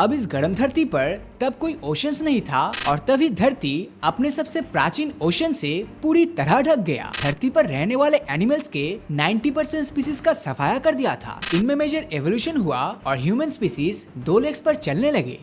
अब इस गर्म धरती पर तब कोई ओशंस नहीं था और तभी धरती अपने सबसे प्राचीन ओशन से पूरी तरह ढक गया। धरती पर रहने वाले एनिमल्स के 90% स्पीसीज का सफाया कर दिया था। इनमें मेजर एवोल्यूशन हुआ और ह्यूमन स्पीसीज 2 लेग्स पर चलने लगे।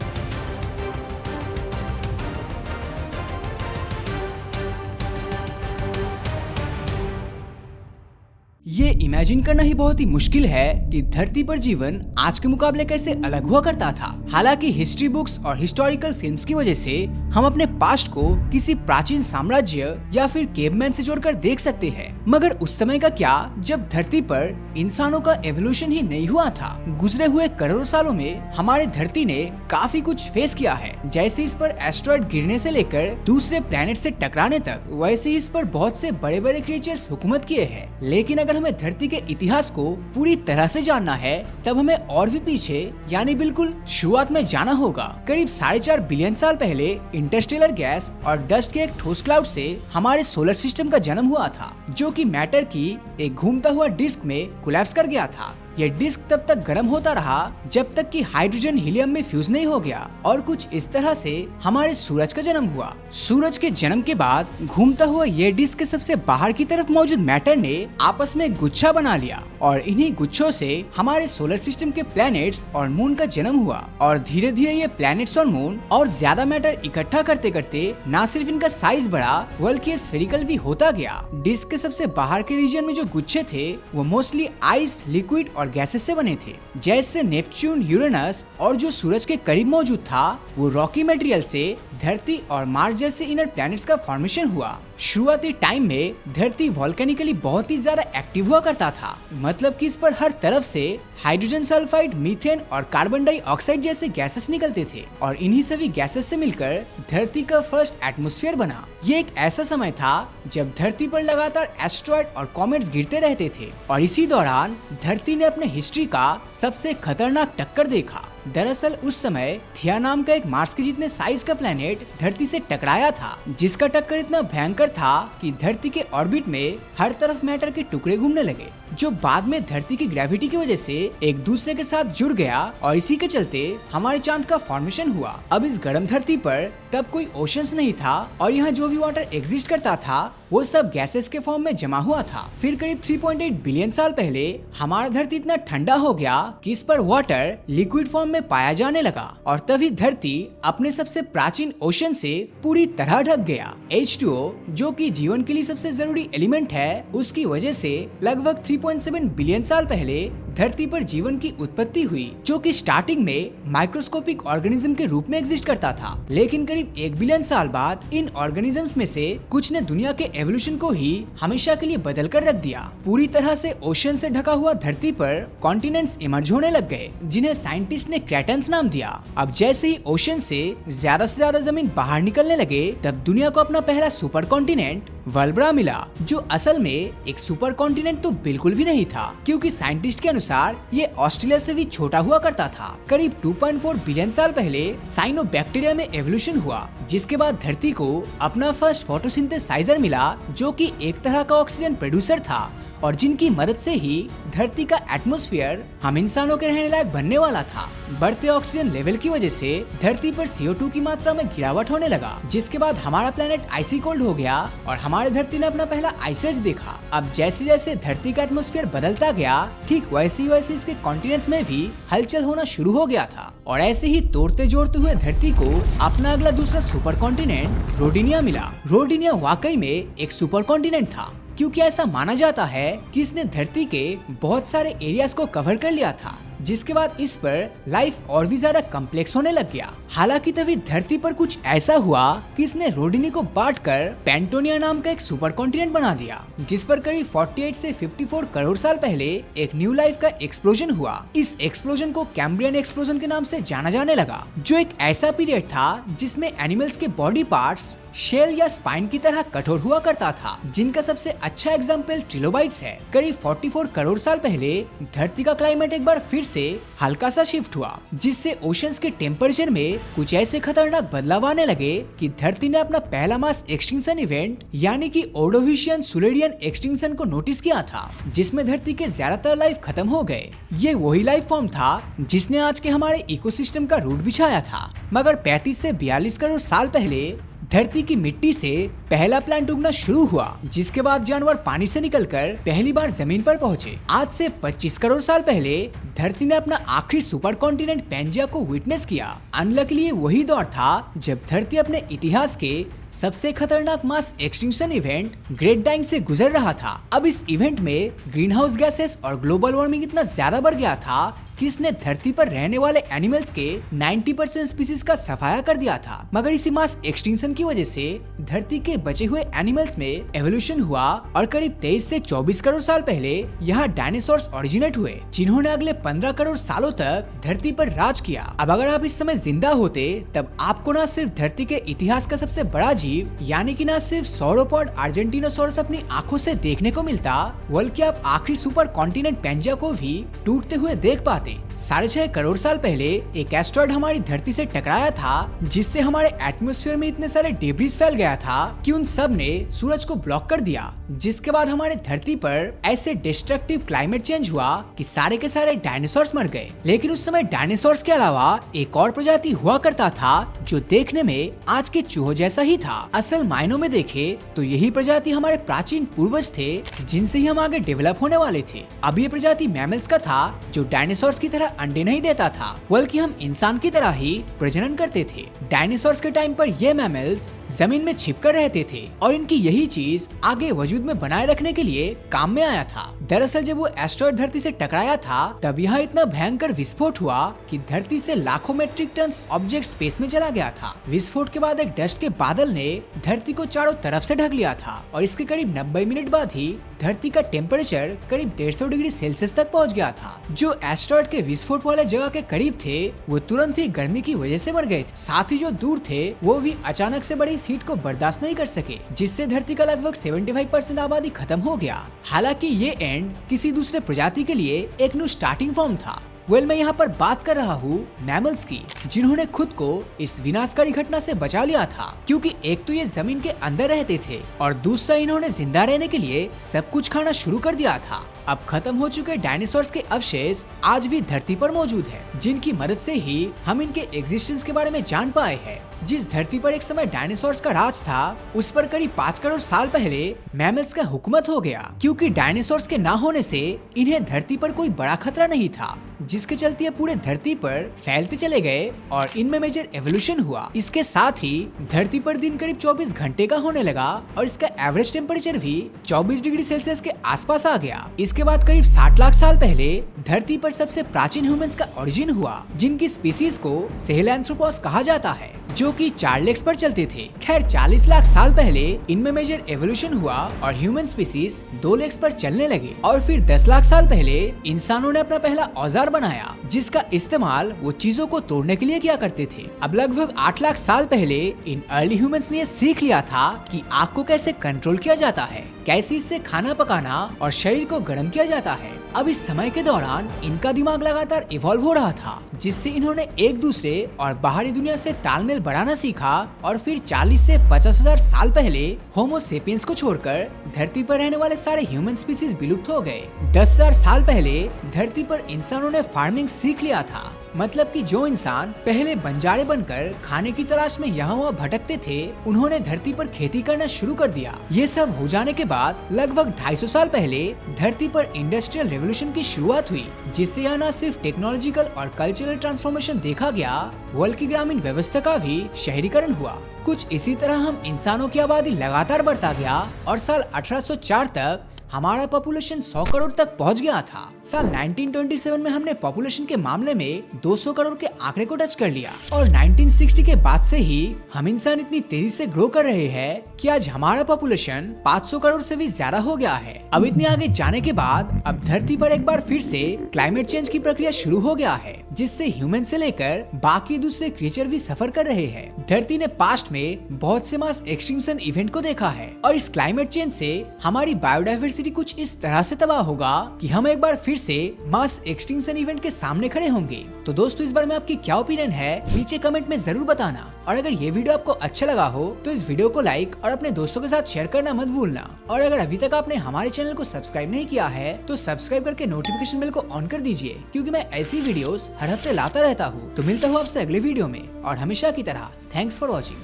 ये इमेजिन करना ही बहुत ही मुश्किल है कि धरती पर जीवन आज के मुकाबले कैसे अलग हुआ करता था। हालांकि हिस्ट्री बुक्स और हिस्टोरिकल फिल्म्स की वजह से हम अपने पास्ट को किसी प्राचीन साम्राज्य या फिर केवमैन से जोड़कर देख सकते हैं, मगर उस समय का क्या जब धरती पर इंसानों का एवोल्यूशन ही नहीं हुआ था। गुजरे हुए करोड़ों सालों में हमारे धरती ने काफी कुछ फेस किया है। जैसे इस पर एस्ट्रॉयड गिरने से लेकर दूसरे प्लेनेट से टकराने तक, वैसे ही इस पर बहुत से बड़े बड़े क्रिएचर्स हुकूमत किए हैं। लेकिन अगर हमें धरती के इतिहास को पूरी तरह से जानना है तब हमें और भी पीछे यानी बिल्कुल शुरुआत में जाना होगा। करीब 4.5 बिलियन साल पहले इंटरस्टेलर गैस और डस्ट के एक ठोस क्लाउड से हमारे सोलर सिस्टम का जन्म हुआ था, जो कि मैटर की एक घूमता हुआ डिस्क में कोलैप्स कर गया था। यह डिस्क तब तक गर्म होता रहा जब तक कि हाइड्रोजन हीलियम में फ्यूज नहीं हो गया और कुछ इस तरह से हमारे सूरज का जन्म हुआ। सूरज के जन्म के बाद घूमता हुआ यह डिस्क के सबसे बाहर की तरफ मौजूद मैटर ने आपस में गुच्छा बना लिया और इन्हीं गुच्छों से हमारे सोलर सिस्टम के प्लैनेट्स और मून का जन्म हुआ। और धीरे धीरे ये प्लैनेट्स और मून और ज्यादा मैटर इकट्ठा करते करते न सिर्फ इनका साइज बढ़ा बल्कि स्फेरिकल भी होता गया। डिस्क के सबसे बाहर के रीजन में जो गुच्छे थे वो मोस्टली आइस, लिक्विड और गैसेस से बने थे। जैसे नेपच्यून, यूरेनस और जो सूरज के करीब मौजूद था वो रॉकी मटेरियल से धरती और मार्स जैसे इनर प्लैनेट्स का फॉर्मेशन हुआ। शुरुआती टाइम में धरती वोल्केनिकली बहुत ही ज्यादा एक्टिव हुआ करता था, मतलब कि इस पर हर तरफ से हाइड्रोजन सल्फाइड, मीथेन और कार्बन डाइऑक्साइड जैसे गैसेस निकलते थे और इन्हीं सभी गैसेस से मिलकर धरती का फर्स्ट एटमॉस्फेयर बना। ये एक ऐसा समय था जब धरती पर लगातार एस्ट्रॉयड और कॉमेट्स गिरते रहते थे और इसी दौरान धरती ने अपने हिस्ट्री का सबसे खतरनाक टक्कर देखा। दरअसल उस समय थिया नाम का एक मार्स के जितने साइज का प्लेनेट धरती से टकराया था, जिसका टक्कर इतना भयंकर था कि धरती के ऑर्बिट में हर तरफ मैटर के टुकड़े घूमने लगे, जो बाद में धरती की ग्रेविटी की वजह से एक दूसरे के साथ जुड़ गया और इसी के चलते हमारे चांद का फॉर्मेशन हुआ। अब इस गर्म धरती पर तब कोई ओशंस नहीं था और यहाँ जो भी वाटर एग्जिस्ट करता था वो सब गैसेस के फॉर्म में जमा हुआ था। फिर करीब 3.8 बिलियन साल पहले हमारा धरती इतना ठंडा हो गया कि इस पर वाटर लिक्विड फॉर्म में पाया जाने लगा और तभी धरती अपने सबसे प्राचीन ओशन से पूरी तरह ढक गया। H2O, जो कि जीवन के लिए सबसे जरूरी एलिमेंट है, उसकी वजह से लगभग 3.7 बिलियन साल पहले धरती पर जीवन की उत्पत्ति हुई, जो कि स्टार्टिंग में माइक्रोस्कोपिक ऑर्गेनिज्म के रूप में एग्जिस्ट करता था। लेकिन करीब 1 बिलियन साल बाद इन ऑर्गेनिजम्स में से कुछ ने दुनिया के एवोल्यूशन को ही हमेशा के लिए बदल कर रख दिया। पूरी तरह से ओशन से ढका हुआ धरती पर कॉन्टिनेंट्स इमर्ज होने लग गए, जिन्हें साइंटिस्ट ने क्रेटेंस नाम दिया। अब जैसे ही ओशन से ज्यादा जमीन बाहर निकलने लगे तब दुनिया को अपना पहला सुपर कॉन्टिनेंट वल्ब्रा मिला, जो असल में एक सुपर कॉन्टिनेंट तो बिल्कुल भी नहीं था, क्योंकि साइंटिस्ट के अनुसार ये ऑस्ट्रेलिया से भी छोटा हुआ करता था। करीब 2.4 बिलियन साल पहले साइनोबैक्टीरिया में एवोल्यूशन हुआ, जिसके बाद धरती को अपना फर्स्ट फोटोसिंथेसाइजर मिला, जो कि एक तरह का ऑक्सीजन प्रोड्यूसर था और जिनकी मदद से ही धरती का एटमॉस्फेयर हम इंसानों के रहने लायक बनने वाला था। बढ़ते ऑक्सीजन लेवल की वजह से धरती पर CO2 की मात्रा में गिरावट होने लगा, जिसके बाद हमारा प्लेनेट आइसी कोल्ड हो गया और हमारे धरती ने अपना पहला आइस एज देखा। अब जैसे जैसे धरती का एटमॉस्फेयर बदलता गया, ठीक वैसे ही इसके कॉन्टिनेंट्स में भी हलचल होना शुरू हो गया था और ऐसे ही तोड़ते जोड़ते हुए धरती को अपना अगला दूसरा सुपर कॉन्टिनेंट रोडिनिया मिला। रोडिनिया वाकई में एक सुपर कॉन्टिनेंट था, क्योंकि ऐसा माना जाता है कि इसने धरती के बहुत सारे एरियाज को कवर कर लिया था, जिसके बाद इस पर लाइफ और भी ज्यादा कम्प्लेक्स होने लग गया। हालांकि तभी धरती पर कुछ ऐसा हुआ कि इसने रोडिनी को बांटकर पेंटोनिया नाम का एक सुपर कॉन्टिनेंट बना दिया, जिस पर करीब 48 से 54 करोड़ साल पहले एक न्यू लाइफ का एक्सप्लोजन हुआ। इस एक्सप्लोजन को कैम्ब्रियन एक्सप्लोजन के नाम से जाना जाने लगा, जो एक ऐसा पीरियड था जिसमें एनिमल्स के बॉडी पार्ट्स शेल या स्पाइन की तरह कठोर हुआ करता था, जिनका सबसे अच्छा एग्जाम्पल ट्रिलोबाइट्स है। करीब 44 करोड़ साल पहले धरती का क्लाइमेट एक बार फिर से हल्का सा शिफ्ट हुआ, जिससे ओशंस के टेम्परेचर में कुछ ऐसे खतरनाक बदलाव आने लगे कि धरती ने अपना पहला मास एक्सटिंक्शन इवेंट यानी कि ओर्डोविशियन सुलेरियन एक्सटिंक्शन को नोटिस किया था, जिसमें धरती के ज्यादातर लाइफ खत्म हो गए। ये वही लाइफ फॉर्म था जिसने आज के हमारे इकोसिस्टम का रूट बिछाया था। मगर 35 से 42 करोड़ साल पहले धरती की मिट्टी से पहला प्लांट उगना शुरू हुआ, जिसके बाद जानवर पानी से निकलकर पहली बार जमीन पर पहुंचे। आज से 25 करोड़ साल पहले धरती ने अपना आखिरी सुपर कॉन्टिनेंट पैंजिया को विटनेस किया। अनलकीली ये वही दौर था जब धरती अपने इतिहास के सबसे खतरनाक mass extinction event great dying से गुजर रहा था। अब इस इवेंट में ग्रीन हाउस गैसेस और ग्लोबल वार्मिंग इतना ज्यादा बढ़ गया था कि इसने धरती पर रहने वाले एनिमल्स के 90% स्पीसीज का सफाया कर दिया था। मगर इसी मास एक्सटिंक्शन की वजह से धरती के बचे हुए एनिमल्स में एवोल्यूशन हुआ और करीब 23 से 24 करोड़ साल पहले यहाँ डायनासोर्स ओरिजिनेट हुए, जिन्होंने अगले 15 करोड़ सालों तक धरती पर राज किया। अब अगर आप इस समय जिंदा होते तब आपको न सिर्फ धरती के इतिहास का सबसे बड़ा जीव यानी कि न सिर्फ सौरोपॉड अर्जेंटिनोसॉरस अपनी आंखों से देखने को मिलता, बल्कि आप आखिरी सुपर कॉन्टिनेंट पैंजिया को भी टूटते हुए देख पाते। 6.5 करोड़ साल पहले एक एस्टेरॉयड हमारी धरती से टकराया था, जिससे हमारे एटमॉस्फेयर में इतने सारे डेब्रिस फैल गया था कि उन सब ने सूरज को ब्लॉक कर दिया, जिसके बाद हमारे धरती पर ऐसे डिस्ट्रक्टिव क्लाइमेट चेंज हुआ कि सारे के सारे डायनासोर्स मर गए। लेकिन उस समय डायनासोर्स के अलावा एक और प्रजाति हुआ करता था जो देखने में आज के चूहों जैसा ही था। असल मायनों में देखे तो यही प्रजाति हमारे प्राचीन पूर्वज थे, जिनसे ही हम आगे डेवलप होने वाले थे। अब ये प्रजाति मैमल्स का था जो डायनासोर्स की तरह अंडे नहीं देता था, बल्कि हम इंसान की तरह ही प्रजनन करते थे। डायनासोर्स के टाइम पर ये मैमल्स जमीन में छिपकर रहते थे और इनकी यही चीज आगे वजूद में बनाए रखने के लिए काम में आया था। दरअसल जब वो एस्टेरॉयड धरती से टकराया था तब यहाँ इतना भयंकर विस्फोट हुआ कि धरती से लाखों मेट्रिक टन ऑब्जेक्ट स्पेस में चला गया था। विस्फोट के बाद एक डस्ट के बादल ने धरती को चारों तरफ से ढक लिया था और इसके करीब 90 मिनट बाद ही धरती का टेम्परेचर करीब 150 डिग्री सेल्सियस तक पहुंच गया था। जो एस्टेरॉयड के विस्फोट वाले जगह के करीब थे वो तुरंत ही गर्मी की वजह से मर गए थे। साथ ही जो दूर थे वो भी अचानक से बड़ी इस हीट को बर्दाश्त नहीं कर सके, जिससे धरती का लगभग 75% आबादी खत्म हो गया। हालांकि ये एंड किसी दूसरे प्रजाति के लिए एक न्यू स्टार्टिंग फॉर्म था। मैं यहाँ पर बात कर रहा हूँ मैमल्स की, जिन्होंने खुद को इस विनाशकारी घटना से बचा लिया था, क्योंकि एक तो ये जमीन के अंदर रहते थे और दूसरा इन्होंने जिंदा रहने के लिए सब कुछ खाना शुरू कर दिया था। अब खत्म हो चुके डायनासोर्स के अवशेष आज भी धरती पर मौजूद है, जिनकी मदद से ही हम इनके एग्जिस्टेंस के बारे में जान पाए हैं। जिस धरती पर एक समय डायनासोर्स का राज था, उस पर करीब 5 करोड़ साल पहले मैमल्स का हुकूमत हो गया, क्योंकि डायनासोर्स के ना होने से इन्हें धरती पर कोई बड़ा खतरा नहीं था, जिसके चलते ये पूरे धरती पर फैलते चले गए और इनमें मेजर एवोल्यूशन हुआ। इसके साथ ही धरती पर दिन करीब 24 घंटे का होने लगा और इसका एवरेज टेम्परेचर भी 24 डिग्री सेल्सियस के आसपास आ गया। इसके बाद करीब 60 लाख साल पहले धरती पर सबसे प्राचीन ह्यूमंस का ओरिजिन हुआ, जिनकी स्पीसीज को सहेलैंथ्रोपॉस कहा जाता है, जो कि 4 लेग्स पर चलते थे। खैर 40 लाख साल पहले इनमें मेजर एवोल्यूशन हुआ और ह्यूमन स्पीसीज 2 लेग्स पर चलने लगे। और फिर 10 लाख साल पहले इंसानों ने अपना पहला औजार बनाया, जिसका इस्तेमाल वो चीजों को तोड़ने के लिए किया करते थे। अब लगभग 8 लाख साल पहले इन अर्ली ह्यूमंस ने ये सीख लिया था कि आग को कैसे कंट्रोल किया जाता है, कैसे इससे खाना पकाना और शरीर को गर्म किया जाता है। अब इस समय के दौरान इनका दिमाग लगातार इवॉल्व हो रहा था, जिससे इन्होंने एक दूसरे और बाहरी दुनिया से तालमेल बढ़ाना सीखा और फिर 40 से 50,000 साल पहले होमो सेपियंस को छोड़कर धरती पर रहने वाले सारे ह्यूमन स्पीसीज विलुप्त हो गए। 10,000 साल पहले धरती पर इंसानों ने फार्मिंग सीख लिया था, मतलब कि जो इंसान पहले बंजारे बनकर खाने की तलाश में यहाँ वहाँ भटकते थे, उन्होंने धरती पर खेती करना शुरू कर दिया। ये सब हो जाने के बाद लगभग 250 साल पहले धरती पर इंडस्ट्रियल रेवोल्यूशन की शुरुआत हुई, जिससे यहाँ न सिर्फ टेक्नोलॉजिकल और कल्चरल ट्रांसफॉर्मेशन देखा गया, बल्कि ग्रामीण व्यवस्था का भी शहरीकरण हुआ। कुछ इसी तरह हम इंसानों की आबादी लगातार बढ़ता गया और साल 1804 तक हमारा पॉपुलेशन 100 करोड़ तक पहुंच गया था। साल 1927 में हमने पॉपुलेशन के मामले में 200 करोड़ के आंकड़े को टच कर लिया और 1960 के बाद से ही हम इंसान इतनी तेजी से ग्रो कर रहे हैं कि आज हमारा पॉपुलेशन 500 करोड़ से भी ज्यादा हो गया है। अब इतने आगे जाने के बाद अब धरती पर एक बार फिर से क्लाइमेट चेंज की प्रक्रिया शुरू हो गया है जिससे ह्यूमन से लेकर बाकी दूसरे क्रिएचर भी सफर कर रहे हैं। धरती ने पास्ट में बहुत से मास एक्सटिंक्शन इवेंट को देखा है और इस क्लाइमेट चेंज से हमारी बायोडाइवर्सिटी कुछ इस तरह से तबाह होगा कि हम एक बार फिर से मास एक्सटिंक्शन इवेंट के सामने खड़े होंगे। तो दोस्तों, इस बारे में आपकी क्या ओपिनियन है नीचे कमेंट में जरूर बताना। और अगर ये वीडियो आपको अच्छा लगा हो तो इस वीडियो को लाइक और अपने दोस्तों के साथ शेयर करना मत भूलना। और अगर अभी तक आपने हमारे चैनल को सब्सक्राइब नहीं किया है तो सब्सक्राइब करके नोटिफिकेशन बेल को ऑन कर दीजिए, क्योंकि मैं ऐसी वीडियोस हर हफ्ते लाता रहता हूँ। तो मिलता हूँ आपसे अगले वीडियो में, और हमेशा की तरह थैंक्स फॉर वॉचिंग।